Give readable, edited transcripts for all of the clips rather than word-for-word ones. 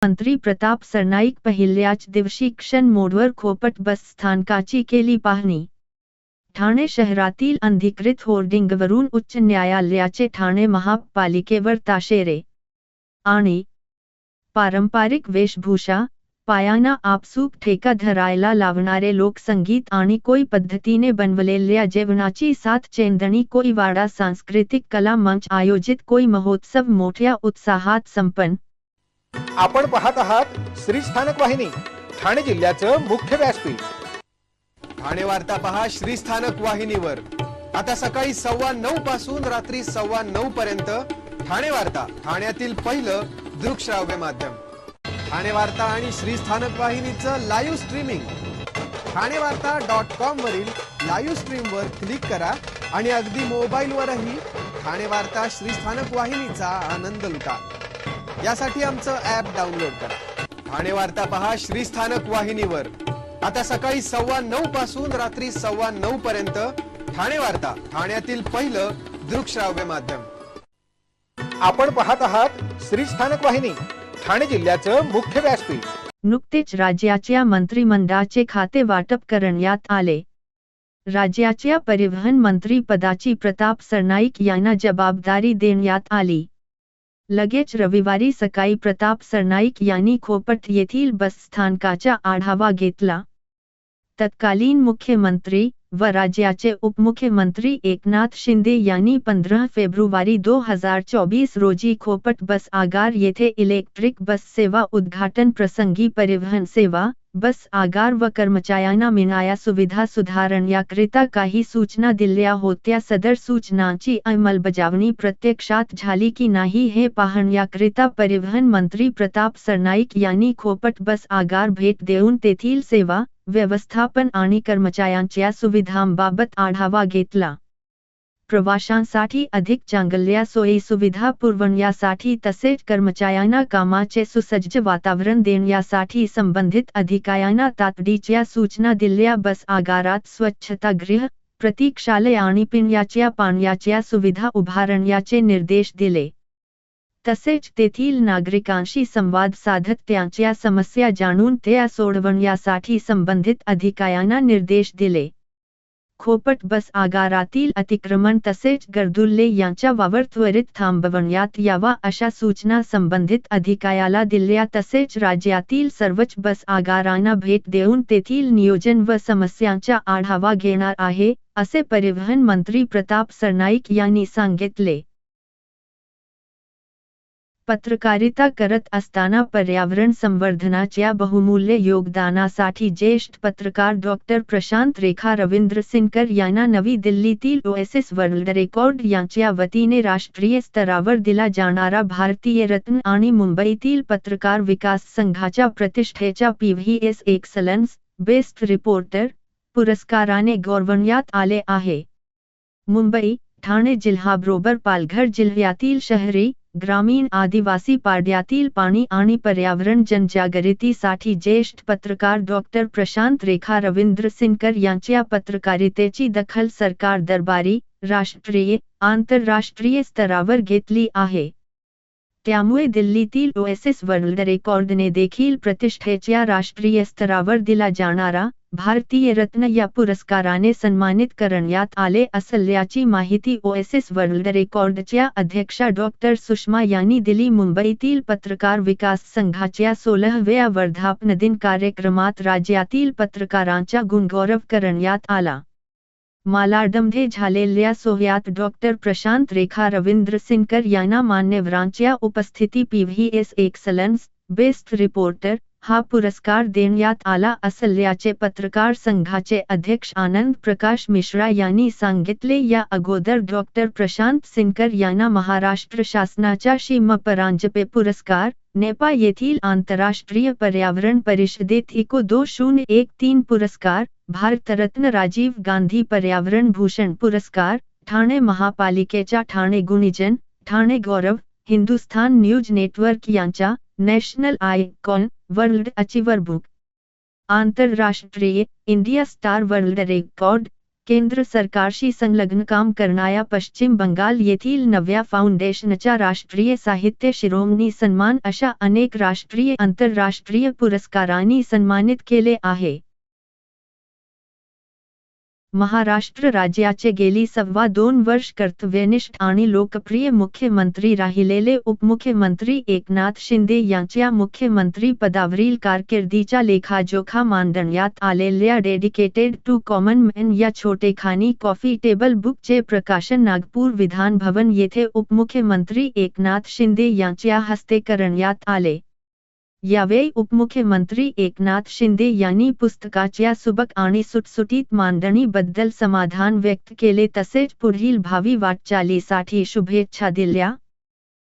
मंत्री प्रताप सरनाईक पहिल्याच दिवशी क्षण मोडवर खोपट बस स्थानकाची केली पाहणी। ठाणे शहरातील अनधिकृत होर्डिंगवरून उच्च न्यायालयाचे ठाणे महापालिकेवर ताशेरे आणि पारंपरिक वेशभूषा, पायांना आपसूक ठेका धरायला लावणारे लोकसंगीत आणि कोळी पद्धतीने बनवलेल्या जेवणाची साथ चेंदणी कोळीवाडा सांस्कृतिक कला मंच आयोजित कोळी महोत्सव मोठ्या उत्साहात संपन्न। आपण पाहत आहात श्री स्थानक वाहिनी, ठाणे जिल्ह्याचं मुख्य व्यासपीठ। ठाणे वार्ता पहा श्री स्थानक वाहिनीवर। आता सकाळी 9:15 पासून रात्री 9:15 पर्यंत ठाणे वार्ता, ठाण्यातील पहिलं दृकश्राव्य माध्यम। ठाणे वार्ता आणि श्री स्थानक वाहिनीचं लाईव्ह स्ट्रीमिंग ठाणेवार्ता.com वरील लाईव्ह स्ट्रीमवर क्लिक करा आणि अगदी मोबाईलवरही ठाणे वार्ता श्री स्थानक वाहिनीचा आनंद लुटा। यासाठी आमचं ॲप डाउनलोड करा। ठाणे वार्ता पहा श्री स्थानक वाहिनीवर। आता सकाळी 9:15 पासून रात्री 9:15 पर्यंत ठाणे वार्ता, ठाण्यातील पहिलं दृकश्राव्य माध्यम। आपण पाहत आहात श्री स्थानक वाहिनी, ठाणे जिल्ह्याचं मुख्य व्यासपीठ। नुकतेच राज्याच्या मंत्रिमंडळाचे खाते वाटप करण्यात आले। राज्याच्या परिवहन मंत्री पदाची प्रताप सरनाईक यांना जबाबदारी देण्यात आली। लगेच रविवारी सकाळी प्रताप सरनाईक यांनी खोपट येथील बस स्थानकाचा आढावा घेतला। तत्कालीन मुख्यमंत्री व राज्याचे उपमुख्यमंत्री एकनाथ शिंदे यांनी 15 फेब्रुवारी 2024 रोजी खोपट बस आगार येथे इलेक्ट्रिक बस सेवा उद्घाटन प्रसंगी परिवहन सेवा, बस आगार व कर्मचाऱ्यांना मिळणाऱ्या सुविधा सुधारण्याकरिता काही सूचना दिल्या होत्या। सदर सूचनांची अंमलबजावणी प्रत्यक्षात झाली की नाही हे पाहण्याकरिता परिवहन मंत्री प्रताप सरनाईक यांनी खोपट बस आगार भेट देऊन तेथील सेवा, व्यवस्थापन आणि कर्मचाऱ्यांच्या सुविधांबाबत आढावा घेतला। प्रवाशांसाठी अधिक चांगल्या सोयी सुविधा पुरवण्यासाठी तसेच कर्मचाऱ्यांना कामाचे सुसज्ज वातावरण देण्यासाठी संबंधित अधिकाऱ्यांना तातडीच्या सूचना दिल्या। बस आगारात स्वच्छतागृह, प्रतीक्षालय आणि पिण्याच्या पाण्याच्या सुविधा उभारण्याचे निर्देश दिले। तसेच तेथील नागरिकांशी संवाद साधत त्यांच्या समस्या जाणून त्या सोडवण्यासाठी संबंधित अधिकाऱ्यांना निर्देश दिले। खोपट बस आगारातील अतिक्रमण तसेच गर्दुल्ले यांचा वावर त्वरित थांबवण्यात यावा अशा सूचना संबंधित अधिकाऱ्याला दिल्या। तसेच राज्यातील सर्वच बस आगारांना भेट देऊन तेथील नियोजन व समस्यांचा आढावा घेणार आहे, असे परिवहन मंत्री प्रताप सरनाईक यांनी सांगितले। पत्रकारिता करत असताना पर्यावरण संवर्धनाच्या बहुमूल्य योगदानासाठी ज्येष्ठ पत्रकार डॉक्टर प्रशांत रेखा रवींद्र सिनकर यांना नवी दिल्लीतील ओएसिस वर्ल्ड रेकॉर्ड यांच्या वतीने राष्ट्रीय स्तरावर दिला जाणारा भारतीय रत्न आणि मुंबईतील पत्रकार विकास संघाच्या प्रतिष्ठेच्या PVS एक्सलन्स बेस्ट रिपोर्टर पुरस्काराने गौरवण्यात आले आहे। मुंबई, ठाणे जिल्ह्याबरोबर पालघर जिल्ह्यातील शहरी, ग्रामीण आदिवासी पाड्यातील पाणी आणि पर्यावरण जनजागृतीसाठी ज्येष्ठ पत्रकार डॉक्टर प्रशांत रेखा रवींद्र सिनकर यांच्या पत्रकारितेची दखल सरकार दरबारी, राष्ट्रीय, आंतरराष्ट्रीय स्तरावर घेतली आहे। त्यामुळे दिल्लीतील ओएसिस वर्ल्ड रेकॉर्डने देखील प्रतिष्ठेच्या राष्ट्रीय स्तरावर दिला जाणारा भारतीय रत्न या पुरस्काराने सन्मानित करण्यात आले असल्याची माहिती ओएसिस वर्ल्ड रेकॉर्डच्या अध्यक्षा डॉक्टर सुषमा यांनी दिली। मुंबईतील पत्रकार विकास संघाच्या 16व्या वर्धापन दिन कार्यक्रमात राज्यातील पत्रकारांचा गुणगौरव करण्यात आला। मालाडमध्ये झालेल्या सोहळ्यात डॉक्टर प्रशांत रेखा रवींद्र सिनकर यांना मान्यवरांच्या उपस्थिती PVS एक्सलन्स बेस्ट रिपोर्टर हा पुरस्कार देण्यात आला असल्याचे पत्रकार संघाचे अध्यक्ष आनंद प्रकाश मिश्रा यांनी सांगितले। या अगोदर डॉक्टर प्रशांत सिनकर यांना महाराष्ट्र शासनाचा श्रीमपरांजपे पुरस्कार, नेपाळ येथील आंतरराष्ट्रीय पर्यावरण परिषदेत ICO 2013 पुरस्कार, भारतरत्न राजीव गांधी पर्यावरण भूषण पुरस्कार, ठाणे महापालिकेचा ठाणे गुणीजन, ठाणे गौरव, हिंदुस्थान न्यूज नेटवर्क यांचा national icon, world achiever book, आंतरराष्ट्रीय, इंडिया स्टार वर्ल्ड रेकॉर्ड, केंद्र सरकारशी संलग्न काम करणाऱ्या पश्चिम बंगाल येथील नव्या फाउंडेशनच्या राष्ट्रीय साहित्य शिरोमणी सन्मान अशा अनेक राष्ट्रीय आंतरराष्ट्रीय पुरस्कारांनी सन्मानित केले आहे. महाराष्ट्र राज्याचे गेली 2.25 वर्ष कर्तव्यनिष्ठ आणि लोकप्रिय मुख्यमंत्री राहिलेले उपमुख्यमंत्री एकनाथ शिंदे यांच्या मुख्यमंत्री पदावरील कारकिर्दीचा लेखाजोखा मांडण्यात आलेल्या डेडिकेटेड टू कॉमन मॅन या छोटेखानी कॉफी टेबल बुकचे प्रकाशन नागपूर विधान भवन येथे उपमुख्यमंत्री एकनाथ शिंदे यांच्या हस्ते करण्यात आले. यावेळी उपमुख्यमंत्री एकनाथ शिंदे यांनी पुस्तकाच्या सुबक आणि सुटसुटीत मांडणीबद्दल समाधान व्यक्त केले तसेच पुढील भावी वाटचालीसाठी शुभेच्छा दिल्या.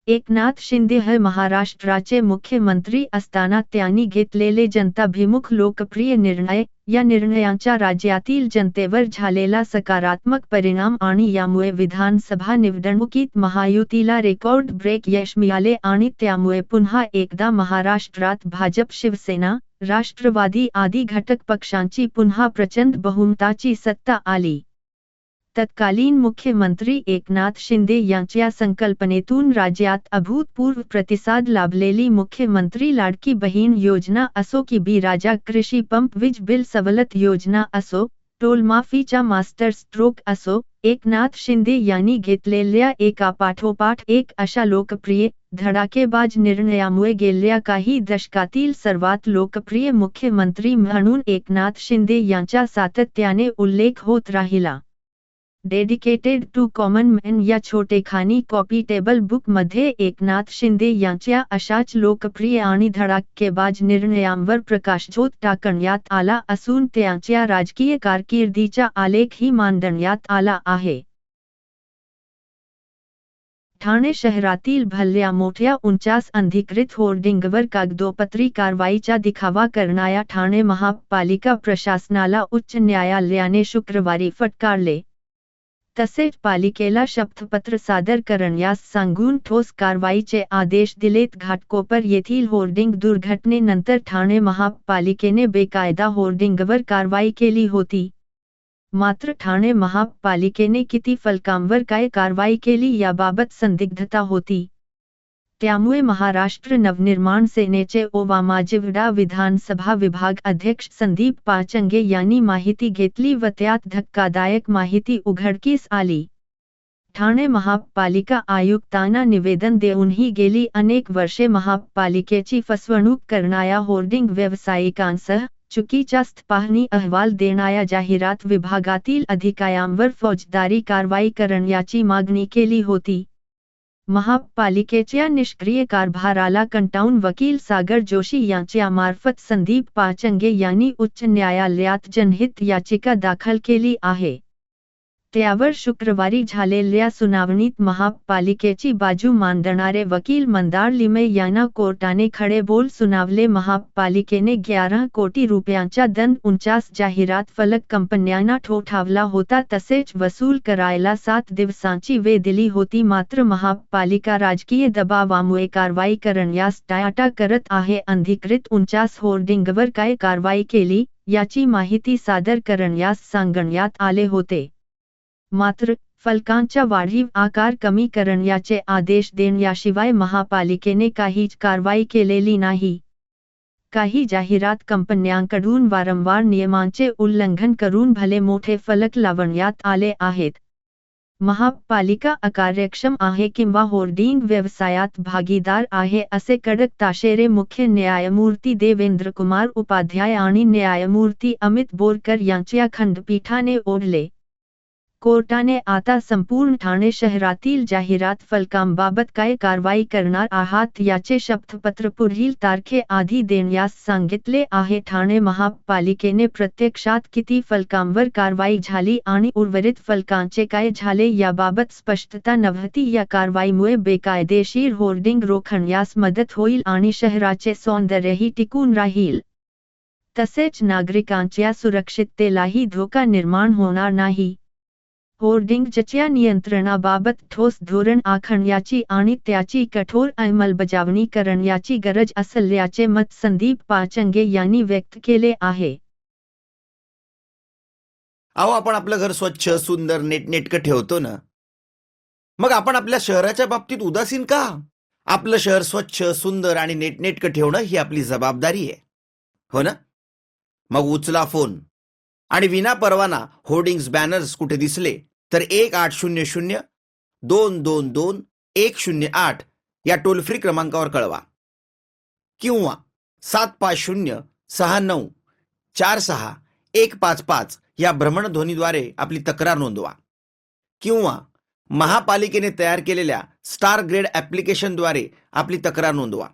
एकनाथ शिंदे हे महाराष्ट्राचे मुख्यमंत्री असताना त्यांनी घेतलेले जनताभिमुख लोकप्रिय निर्णय, या निर्णयांचा राज्यातील जनतेवर झालेला सकारात्मक परिणाम आणि यामुळे विधानसभा निवडणुकीत महायुतीला रेकॉर्ड ब्रेक यश मिळाले आणि त्यामुळे पुन्हा एकदा महाराष्ट्रात भाजप, शिवसेना, राष्ट्रवादी आदी घटक पक्षांची पुन्हा प्रचंड बहुमताची सत्ता आली. तत्कालीन मुख्यमंत्री एकनाथ शिंदे यांच्या संकल्पनेतून राज्यात अभूतपूर्व प्रतिसाद लाभलेली मुख्यमंत्री लाडकी बहीण योजना असो की बी राजा कृषी पंप वीज बिल सवलत योजना असो, टोल माफीचा मास्टर स्ट्रोक असो, एकनाथ शिंदे यांनी घेतलेल्या एकापाठोपाठ एक अशा लोकप्रिय, धडाकेबाज निर्णयामुळे गेल्या काही दशकातील सर्वात लोकप्रिय मुख्यमंत्री म्हणून एकनाथ शिंदे यांचा सातत्याने उल्लेख होत राहिला. डेडिकेटेड टू कॉमन मॅन या छोटेखानी कॉफी टेबल बुक मध्ये एकनाथ शिंदे यांच्या अशाच लोकप्रिय आणि धडाकेबाज निर्णयांवर प्रकाशझोत टाकण्यात आला असून त्यांच्या राजकीय कारकिर्दीचा आलेखही मांडण्यात आला आहे. ठाणे शहरातील भल्या मोठ्या 49 अनधिकृत होर्डिंगवर कागदोपत्री कारवाईचा दिखावा करणाऱ्या ठाणे महापालिका प्रशासनाला उच्च न्यायालयाने शुक्रवारी फटकारले. तसेच पालिकेला शपथपत्र सादर करण्यास सांगून ठोस कारवाईचे आदेश दिलेत. घाटकोपर येथील होर्डिंग दुर्घटनेनंतर ठाणे महापालिकेने बेकायदा होर्डिंगवर कारवाई केली होती. मात्र ठाणे महापालिकेने किती फलकांवर काय कारवाई केली याबाबत संदिग्धता होती. त्यामुळे महाराष्ट्र नवनिर्माण सेनेचे ओवामाजिवडा विधानसभा विभाग अध्यक्ष संदीप पाचंगे यांनी माहिती घेतली व त्यात धक्कादायक माहिती उघडकीस आली. ठाणे महापालिका आयुक्तांना निवेदन देऊनही गेली अनेक वर्षे महापालिकेची फसवणूक करणाऱ्या होर्डिंग व्यावसायिकांसह चुकीचा पाहणी अहवाल देणाऱ्या जाहिरात विभागातील अधिकाऱ्यांवर फौजदारी कारवाई करण्याची मागणी केली होती. महापालिकेच्या निष्क्रिय कारभाराला कंटाळून वकील सागर जोशी यांच्यामार्फत संदीप पाचंगे यांनी उच्च न्यायालयात जनहित याचिका दाखल केली आहे. त्यावर शुक्रवारी झालेल्या सुनावणीत महापालिकेची बाजू मांडणारे वकील मंदार लिमे यांना कोर्टाने खडेबोल सुनावले. महापालिकेने 11 कोटी रुपयांचा दंड 49 जाहिरात फलक कंपन्यांना ठोठावला होता तसेच वसूल करायला 7 दिवसांची वेळ दिली होती. मात्र महापालिका राजकीय दबावामुळे कारवाई करण्यास टाळाटाळ करत आहे. अनधिकृत 49 होर्डिंगवर काय कारवाई केली याची माहिती सादर करण्यास सांगण्यात आले होते. मात्र फलकांचा वाढीव आकार कमी करण्याचे आदेश देण्याशिवाय महापालिकेने काहीच कारवाई केलेली नाही. काही जाहिरात कंपन्यांकडून वारंवार नियमांचे उल्लंघन करून भले मोठे फलक लावण्यात आले आहेत. महापालिका अकार्यक्षम आहे किंवा होर्डिंग व्यवसायात भागीदार आहे असे कडक ताशेरे मुख्य न्यायमूर्ती देवेंद्र कुमार उपाध्याय आणि न्यायमूर्ती अमित बोरकर यांच्या खंडपीठाने ओढले. कोर्टाने आता संपूर्ण ठाणे शहरातील जाहिरात फलकांबाबत काय कारवाई करणार आहात याचे शपथपत्र पुढील तारखेआधी देण्यास सांगितले आहे. ठाणे महापालिकेने प्रत्यक्षात किती फलकांवर कारवाई झाली आणि उर्वरित फलकांचे काय झाले याबाबत स्पष्टता नव्हती. या कारवाईमुळे बेकायदेशीर होर्डिंग रोखण्यास मदत होईल आणि शहराचे सौंदर्यही टिकून राहील. तसेच नागरिकांच्या सुरक्षिततेलाही धोका निर्माण होणार नाही. होर्डिंगच्या नियंत्रणाबाबत ठोस धोरण आखण्याची आणि त्याची कठोर अंमलबजावणी करण्याची गरज असल्याचे मत संदीप पाचंगे यांनी व्यक्त केले आहे. अहो, आपण आपलं घर स्वच्छ, सुंदर, नीटनेटकं ठेवतो ना. मग आपण आपल्या शहराच्या बाबतीत उदासीन का? आपलं शहर स्वच्छ, सुंदर आणि नीटनेटकं ठेवणं ही आपली जबाबदारी आहे. हो ना? मग उचला फोन आणि विना परवाना होर्डिंग्स, बॅनर्स कुठे दिसले तर 1800-222-108 या टोल फ्री क्रमांकावर कळवा किंवा 7506946155 या भ्रमणध्वनीद्वारे आपली तक्रार नोंदवा किंवा महापालिकेने तयार केलेल्या स्टार ग्रेड ॲप्लिकेशनद्वारे आपली तक्रार नोंदवा.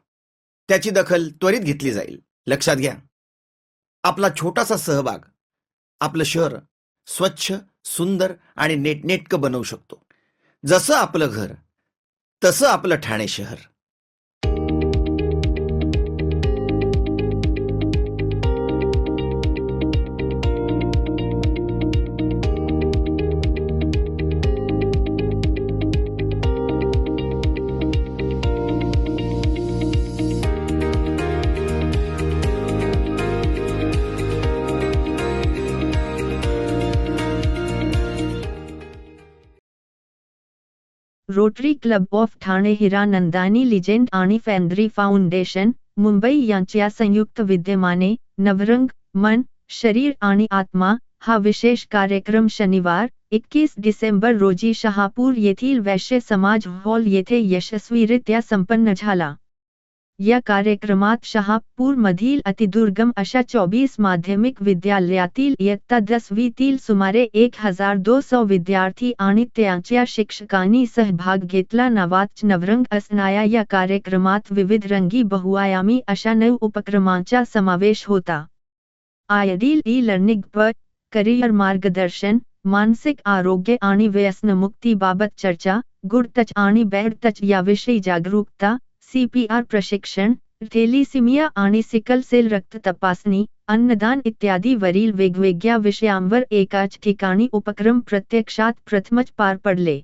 त्याची दखल त्वरित घेतली जाईल. लक्षात घ्या, आपला छोटासा सहभाग आपलं शहर स्वच्छ, सुंदर आणि नीटनेटकं बनवू शकतो. जसं आपलं घर तसं आपलं ठाणे शहर. Rotary club of Thane, Hiranandani legend आणि फॅन्ड्री फाउंडेशन मुंबई यांच्या संयुक्त विद्यमाने नवरंग मन, शरीर आणि आत्मा हा विशेष कार्यक्रम शनिवार 21 डिसेंबर रोजी शहापूर येथील वैश्य समाज हॉल येथे यशस्वीरित्या संपन्न झाला. या कार्यक्रमात शहापूर मधील अतिदुर्गम अशा 24 माध्यमिक विद्यालयातील इयत्ता 10वीतील सुमारे 1200 विद्यार्थी आणि त्यांच्या शिक्षकांनी सहभाग घेतला. नवाच नवरंग असणाऱ्या या कार्यक्रमात विविध रंगी बहुआयामी अशा 9 उपक्रमांचा समावेश होता. आयडियल ई-लर्निंग पर करिअर मार्गदर्शन, मानसिक आरोग्य आणि व्यसनमुक्तीबाबत चर्चा, गुड टच आणि बॅड टच याविषयी जागरूकता, CPR प्रशिक्षण, थॅलेसिमिया आणि सिकल सेल रक्त तपासणी, अन्नदान इत्यादी वरील वेगवेगळ्या विषयांवर एकाच ठिकाणी उपक्रम प्रत्यक्षात प्रथमच पार पडले.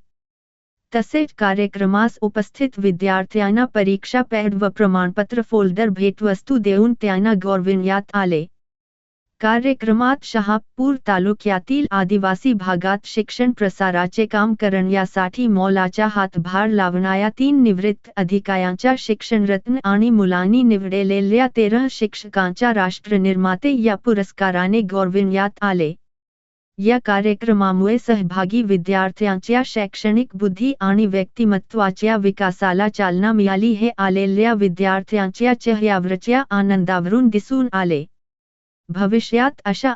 तसेच कार्यक्रमास उपस्थित विद्यार्थ्यांना परीक्षा पॅड व प्रमाणपत्र फोल्डर भेटवस्तू देऊन त्यांना गौरविण्यात आले. कार्यक्रमात शहापूर तालुक्यातील आदिवासी भागात शिक्षण प्रसाराचे काम करण्यासाठी मोलाचा हातभार लावणाऱ्या 3 निवृत्त अधिकाऱ्यांच्या शिक्षणरत्न आणि मुलांनी निवडलेल्या 13 शिक्षकांच्या राष्ट्रनिर्माते या पुरस्काराने गौरविण्यात आले. या कार्यक्रमामुळे सहभागी विद्यार्थ्यांच्या शैक्षणिक बुद्धी आणि व्यक्तिमत्वाच्या विकासाला चालना मिळाली हे आलेल्या विद्यार्थ्यांच्या चेहऱ्यावरच्या आनंदावरून दिसून आले. भविष्यात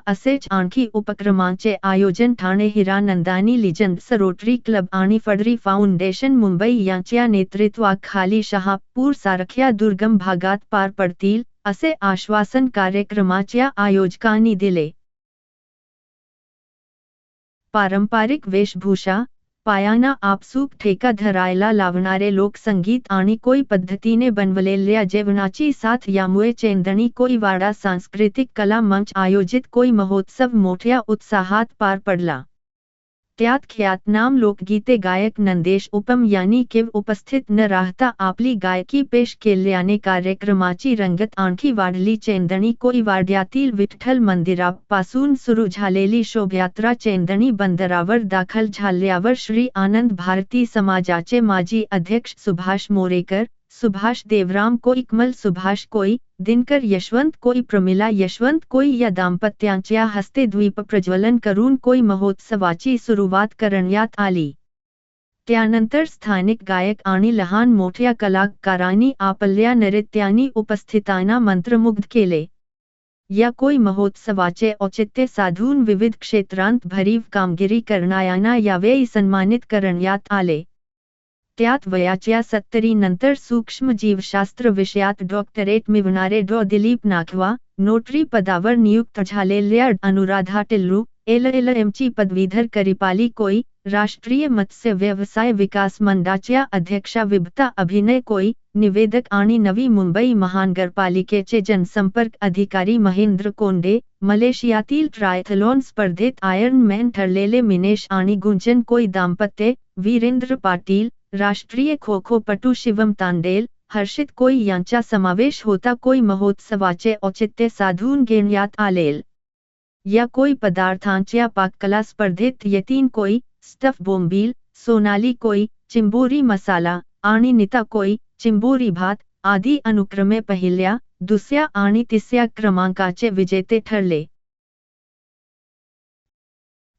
असेच आणखी उपक्रमांचे आयोजन ठाणे हिरानंदानी लिजंड्स रोटरी क्लब आणि फॅन्ड्री फाउंडेशन मुंबई यांच्या नेतृत्वाखाली शहापूर सारख्या दुर्गम भागात पार पडतील, असे आश्वासन कार्यक्रमाच्या आयोजकांनी दिले. पारंपरिक वेशभूषा, पायांना आपसूक ठेका धरायला लावणारे लोकसंगीत आणि कोळी पद्धतीने बनवलेल्या जेवणाची साथ यामुळे चेंदणी कोळीवाडा सांस्कृतिक कला मंच आयोजित कोळी महोत्सव मोठ्या उत्साहात पार पडला. त्यात ख्यातनाम लोकगीते गायक नंदेश उपम यांनी केव उपस्थित न राहता आपली गायकी पेश केल्याने कार्यक्रमाची रंगत आणखी वाढली. चेंदणी कोळीवाड्यातील विठ्ठल मंदिरापासून सुरू झालेली शोभायात्रा चेंदणी बंदरावर दाखल झाल्यावर श्री आनंद भारती समाजाचे माजी अध्यक्ष सुभाष मोरेकर, सुभाष देवराम कोळी, कमल सुभाष कोळी, दिनकर यशवंत कोळी, प्रमिला यशवंत कोळी या दाम्पत्यांच्या हस्ते दीप प्रज्वलन करून कोळी महोत्सवाची सुरुवात करण्यात आली. त्यानंतर स्थानिक गायक आणि लहान मोठ्या कलाकारांनी आपल्या नृत्यांनी उपस्थितांना मंत्रमुग्ध केले. या कोळी महोत्सवाचे औचित्य साधून विविध क्षेत्रांत भरीव कामगिरी करणाऱ्यांना यावेळी सन्मानित करण्यात आले. त्यात वयाच्या 70 नंतर सूक्ष्म जीवशास्त्र विषयात डॉक्टरेट मिळवणारे डॉ. दिलीप नाखवा, नोटरी पदावर नियुक्त झालेल्या अनुराधा टिल्लू, LLM ची पदवीधर करिपाली कोळी, राष्ट्रीय मत्स्य व्यवसाय विकास मंडळाच्या अध्यक्षा विभता अभिनय कोळी, निवेदक आणि नवी मुंबई महानगरपालिकेचे जनसंपर्क अधिकारी महेंद्र कोंडे, मलेशियातील ट्रायथलॉन स्पर्धेत आयर्नमॅन ठरलेले मिनेश आणि गुंजन कोळी दाम्पत्य, वीरेंद्र पाटील, राष्ट्रीय खो-खोपटू शिवम तांडेल, हर्षित कोळी यांचा समावेश होता. कोळी महोत्सवाचे औचित्य साधून घेण्यात आलेल या कोई पदार्थांच्या पाककला स्पर्धेत येतीन कोई स्टफ बोंबील, सोनाली कोई चिंबोरी मसाला आणि नीता कोई चिंबोरी भात आदी अनुक्रमे पहिल्या, दुसऱ्या आणि तिसऱ्या क्रमांकाचे विजेते ठरले.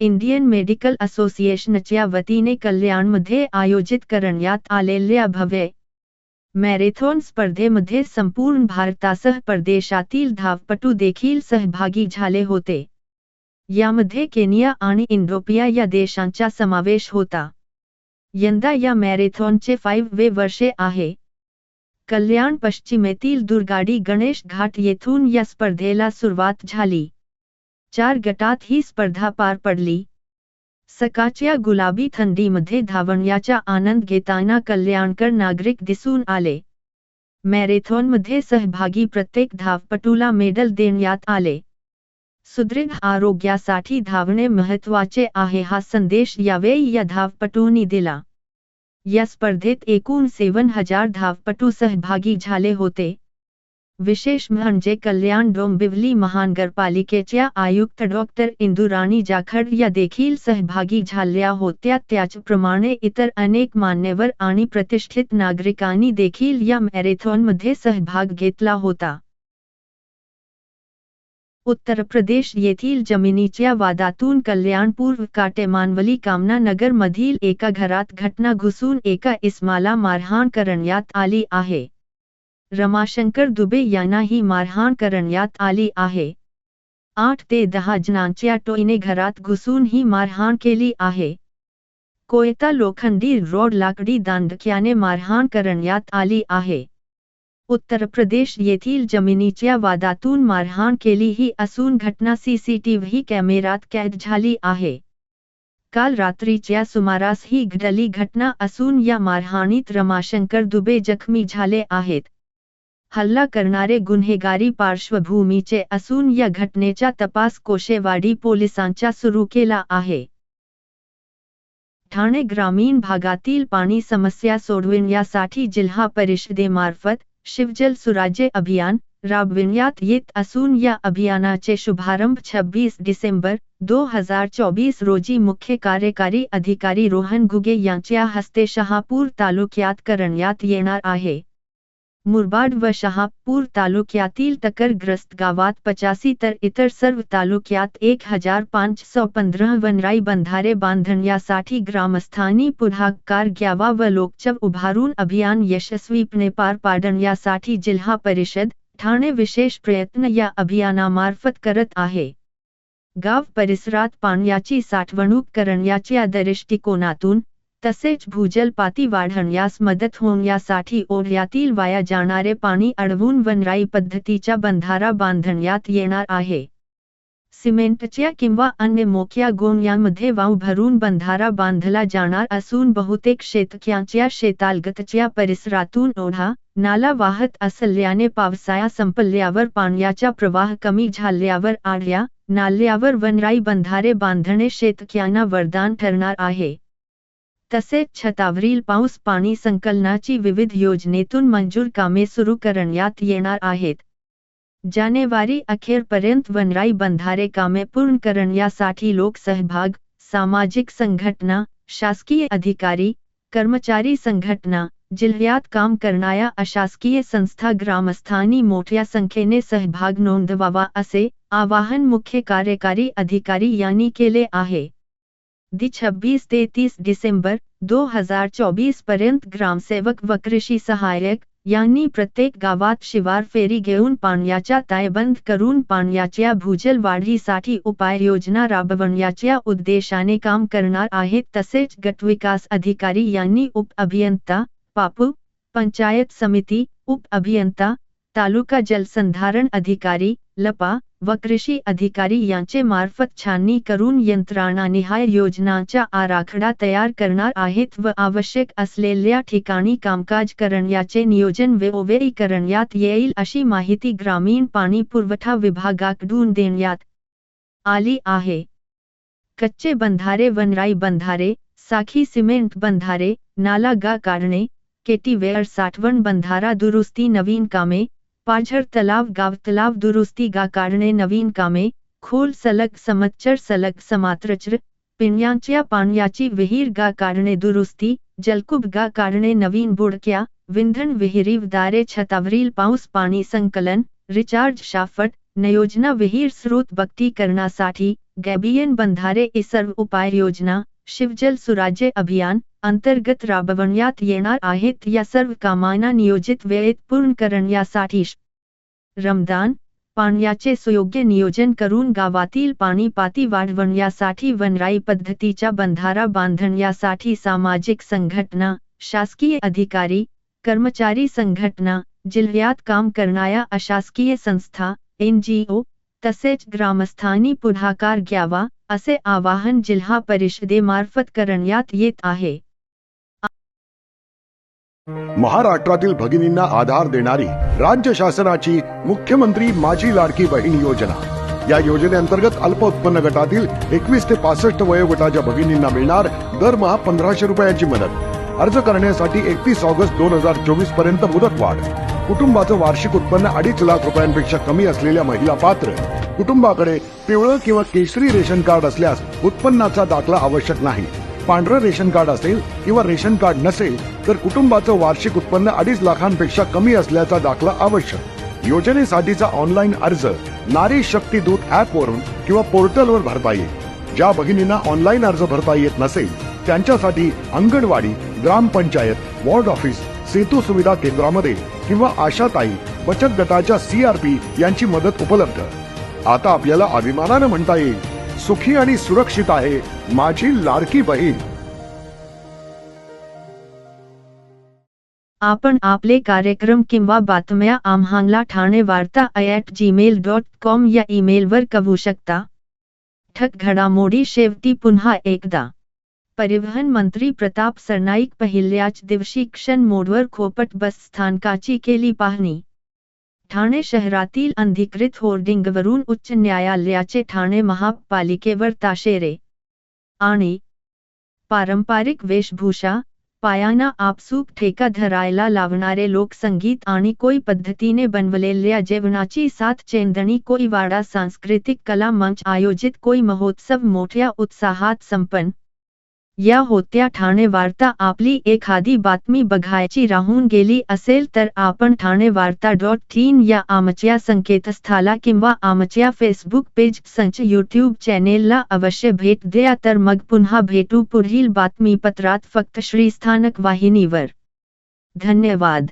इंडियन मेडिकल असोसिएशनच्या वतीने कल्याणमध्ये आयोजित करण्यात आलेल्या भव्य मॅरेथॉन स्पर्धेमध्ये संपूर्ण भारतासह परदेशातील धावपटू देखील सहभागी झाले होते. यामध्ये केनिया आणि इथिओपिया या देशांचा समावेश होता. यंदा या मॅरेथॉनचे 5वे वर्षे आहे. कल्याण पश्चिमेतील दुर्गाडी गणेश घाट येथून या स्पर्धेला सुरुवात झाली. 4 गटात ही स्पर्धा पार पडली. सकाळच्या गुलाबी थंडीमध्ये धावण्याचा आनंद घेताना कल्याणकर नागरिक दिसून आले. मॅरेथॉनमध्ये सहभागी प्रत्येक धावपटूला मेडल देण्यात आले. सुदृढ आरोग्यासाठी धावणे महत्त्वाचे आहे हा संदेश यावेळी या धावपटूंनी दिला. या स्पर्धेत एकूण 7,000 धावपटू सहभागी झाले होते. विशेष म्हणजे कल्याण डोंबिवली महानगरपालिकेच्या आयुक्त डॉक्टर इंदुराणी जाखड या देखील सहभागी झाल्या होत्या. त्याचप्रमाणे इतर अनेक मान्यवर आणि प्रतिष्ठित नागरिकांनी देखील या मॅरेथॉनमध्ये सहभाग घेतला होता. उत्तर प्रदेश येथील जमिनीच्या वादातून कल्याण पूर्व काटेमानवली कामना नगर मधील एका घरात घटना घुसून एका इसमाला मारहाण करण्यात आली आहे. रमाशंकर दुबे यांना ही मारहाण करण्यात आली आहे. 8 ते 10 जणांच्या टोळीने घरात घुसून ही मारहाण केली आहे. कोयता लोखंडी रोड लाकडी दांडक्याने मारहाण करण्यात आली आहे. उत्तर प्रदेश येथील जमिनीच्या वादातून मारहाण केलीही असून घटना सीसीटीव्ही कॅमेऱ्यात कैद झाली आहे. काल रात्रीच्या सुमारास ही घडली घटना असून या मारहाणीत रमाशंकर दुबे जखमी झाले आहेत. हल्ला करणारे गुन्हेगारी पार्श्वभूमीचे असून या घटनेचा तपास कोशेवाडी पोलिसांचा सुरू केला आहे. ठाणे ग्रामीण भागातील पाणी समस्या सोडविण्यासाठी जिल्हा परिषदेमार्फत शिवजल सुराज्य अभियान राबविण्यात येत असून या अभियानाचे शुभारंभ 26 डिसेंबर 2024 रोजी मुख्य कार्यकारी अधिकारी रोहन घुगे यांच्या हस्ते शहापूर तालुक्यात करण्यात येणार आहे. मुरबाड व शहापूर तालुक्यातील टक्करग्रस्त गावात 85 तर इतर सर्व तालुक्यात 1515 वनराई बंधारे बांधण्यासाठी ग्रामस्थांनी पुढाकार घ्यावा व लोकचव उभारून अभियान यशस्वीपणे पार पाडण्यासाठी जिल्हा परिषद ठाणे विशेष प्रयत्न या अभियानामार्फत करत आहे. गाव परिसरात पाण्याची साठवणूक करण्याच्या दृष्टिकोनातून तसेच भूजलपाती वाढण्यास मदत होण्यासाठी ओढ्यातील वाया जाणारे पाणी अडवून वनराई पद्धतीचा बंधारा बांधण्यात येणार आहे. सिमेंटच्या किंवा अन्य मोक्या गोण्यांमध्ये वाव भरून बंधारा बांधला जाणार असून बहुतेक शेतकऱ्यांच्या शेतालगतच्या परिसरातून ओढा नाला वाहत असल्याने पावसाळा संपल्यावर पाण्याचा प्रवाह कमी झाल्यावर आड्या नाल्यावर वनराई बंधारे बांधणे शेतकऱ्यांना वरदान ठरणार आहे. तसेच छतावरील पाऊस पाणी संकलनाची विविध योजनेतून मंजूर कामे सुरू करण्यात येणार आहेत. जानेवारी अखेरपर्यंत वनराई बंधारे कामे पूर्ण करण्यासाठी लोकसहभाग, सामाजिक संघटना, शासकीय अधिकारी, कर्मचारी संघटना, जिल्ह्यात काम करणाऱ्या अशासकीय संस्था ग्रामस्थांनी मोठ्या संख्येने सहभाग नोंदवावा असे आवाहन मुख्य कार्यकारी अधिकारी यांनी केले आहे. 26 ते 30 डिसेंबर 2024 पर्यंत ग्रामसेवक व कृषी सहाय्यक यांनी प्रत्येक गावात शिवार फेरी घेऊन पाण्याचा ताळेबंद करून पाण्याच्या भूजल वाढीसाठी उपाययोजना राबवण्याच्या उद्देशाने काम करणार आहेत. तसेच गटविकास अधिकारी यांनी उप अभियंता, पापू, पंचायत समिती, उप अभियंता, तालुका जलसंधारण अधिकारी, लपा व कृषी अधिकारी यांचे मार्फत छाननी करून यंत्रणानिहाय योजनांचा आराखडा तयार करणार आहेत व आवश्यक असलेल्या ठिकाणी कामकाज करण्याचे नियोजन वेळोवेळी करण्यात येईल अशी माहिती ग्रामीण पाणी पुरवठा विभागाकडून देण्यात आली आहे. कच्चे बंधारे, वनराई बंधारे, साखी सिमेंट बंधारे, नाला गा काढणे, केटीवेअर साठवण बंधारा दुरुस्ती नवीन कामे, पाझर तलाव गाव तलाव दुरुस्ती गा काढणे नवीन कामे, खोल सलग समच्चर सलग समात्रचर पिण्याच्या पाण्याची विहीर गा कारणे दुरुस्ती जलकुभ गा कारणे नवीन बुडक्या विंधन विहिरीवदारे छतावरील पाऊस पाणी संकलन रिचार्ज शाफट नयोजना विहीर स्रोत बक्तीकरणासाठी गॅबियन बंधारे ही सर्व उपाययोजना शिवजल सुराज्य अभियान अंतर्गत राबवण्यात येणार आहेत। या सर्व कामांना नियोजित वेळेत पूर्ण करण्यासाठी रमदान पाण्याचे सुयोग्य नियोजन करून गावातील पाणी पाती वाढवण्यासाठी वनराई पद्धतीचा बंधारा बांधण्यासाठी सामाजिक संघटना शासकीय अधिकारी कर्मचारी संघटना जिल्ह्यात काम करणाऱ्या अशासकीय संस्था NGO तसेच ग्रामस्थांनी पुढाकार घ्यावा असे आवाहन जिल्हा परिषदेमार्फत करण्यात येत आहे। महाराष्ट्रातील भगिनींना आधार देणारी राज्य शासनाची मुख्यमंत्री माझी लाडकी बहीण योजना। या योजनेअंतर्गत अल्प उत्पन्न गटातील 21 ते 65 वयोगटाच्या भगिनींना मिळणार दरमहा 1500 रुपयांची मदत। अर्ज करण्यासाठी 31 ऑगस्ट 2024 पर्यंत मुदतवाढ। कुटुंबाचं वार्षिक उत्पन्न 2.5 लाख रुपयांपेक्षा कमी असलेल्या महिला पात्र। कुटुंबाकडे पिवळं किंवा केशरी रेशन कार्ड असल्यास उत्पन्नाचा दाखला आवश्यक नाही। पांढरं रेशन कार्ड असेल किंवा रेशन कार्ड नसेल तर कुटुंबाचं वार्षिक उत्पन्न 2.5 लाखांपेक्षा कमी असल्याचा दाखला आवश्यक। योजनेसाठीचा ऑनलाईन अर्ज नारी शक्ती दूत ऍप वरून किंवा पोर्टलवर भरता येईल। ज्या भगिनींना ऑनलाईन अर्ज भरता येत नसेल त्यांच्यासाठी अंगणवाडी ग्रामपंचायत वॉर्ड ऑफिस सेतू सुविधा केंद्रामध्ये किंवा आशाताई बचत गटाच्या CRP यांची मदत उपलब्ध। आता आपल्याला अभिमानानं म्हणता येईल सुखी आणि सुरक्षित आहे माझी लाडकी बहीण। आपण आपले कार्यक्रम किंवा बातम्या आम्हाला ठाणेवार्ता@gmail.com या ईमेलवर कळवू शकता। ठक घडामोडी शेवटी पुन्हा एकदा परिवहन मंत्री प्रताप सरनाईक पहिल्याच दिवशी क्षण मोडवर खोपट बस स्थानकाची केली पाहणी। ठाणे शहरातील अनधिकृत होर्डिंगवरून उच्च न्यायालयाचे ठाणे महापालिकेवर ताशेरे आणि पारंपरिक वेशभूषा पायांना आपसूक ठेका धरायला लावणारे लोकसंगीत आणि कोळी पद्धतीने बनवलेल्या जेवणाची साथ चेंदणी कोळीवाडा सांस्कृतिक कला मंच आयोजित कोळी महोत्सव मोठ्या उत्साहात संपन्न। या होत्या ठाणे वार्ता। आपली एखादी बातमी बघायची राहून गेली असेल तर आपण ठाणेवार्ता.in या आमच्या संकेतस्थळाला किंवा आमच्या फेसबुक पेज संच YouTube चॅनेलला अवश्य भेट द्या। तर मग पुन्हा भेटू पुढील बातमीपत्रात फक्त श्रीस्थानक वाहिनीवर। धन्यवाद।